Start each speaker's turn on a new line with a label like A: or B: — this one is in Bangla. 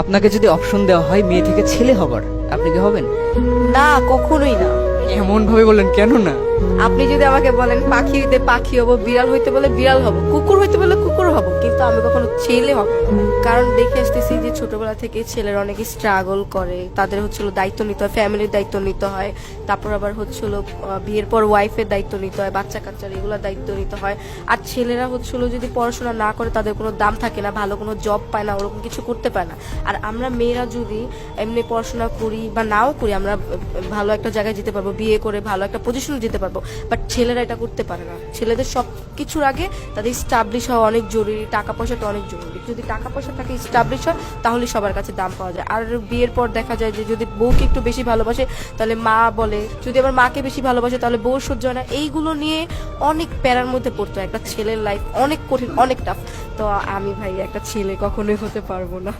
A: আপনাকে যদি অপশন দেওয়া হয় মেয়ে থেকে ছেলে হবার, আপনি কি হবেন?
B: না, কখনোই না।
A: এমন ভাবে বললেন কেন না?
B: আপনি যদি আমাকে বলেন পাখি হইতে পাখি হব, বিড়াল হইতে বলে বিড়াল হব, কুকুর হইতে বলে কুকুর হব, কিন্তু আমি কখনো ছেলে হব না। কারণ দেখে আসতেছি যে ছোটবেলা থেকে ছেলেরা অনেক স্ট্রাগল করে, তাদের হচ্ছিল দায়িত্ব নিতে হয়, ফ্যামিলির দায়িত্ব নিতে হয়, তারপর আবার হচ্ছিল বিয়ের পর ওয়াইফের দায়িত্ব নিতে হয়, বাচ্চা কাচ্চার এগুলোর দায়িত্ব নিতে হয়। আর ছেলেরা হচ্ছিল যদি পড়াশোনা না করে তাদের কোনো দাম থাকে না, ভালো কোনো জব পায় না, ওরকম কিছু করতে পারে না। আর আমরা মেয়েরা যদি এমনি পড়াশোনা করি বা নাও করি, আমরা ভালো একটা জায়গায় যেতে পারবো, বিয়ে করে ভালো একটা পজিশনে যেতে পারবো। বাট ছেলেরা এটা করতে পারে না। ছেলেদের সব কিছুর আগে তাদের স্টাবলিশ হওয়া অনেক জরুরি, টাকা পয়সাটা অনেক জরুরি। যদি টাকা পয়সা থাকে, স্টাবলিশ হয়, তাহলে সবার কাছে দাম পাওয়া যায়। আর বিয়ের পর দেখা যায় যে যদি বউকে একটু বেশি ভালোবাসে তাহলে মা বলে, যদি আবার মাকে বেশি ভালোবাসে তাহলে বউ সহ্য হয় না। এইগুলো নিয়ে অনেক প্যারার মধ্যে পড়তে হয়। একটা ছেলের লাইফ অনেক কঠিন, অনেক টাফ। তো আমি ভাই একটা ছেলে কখনোই হতে পারবো না।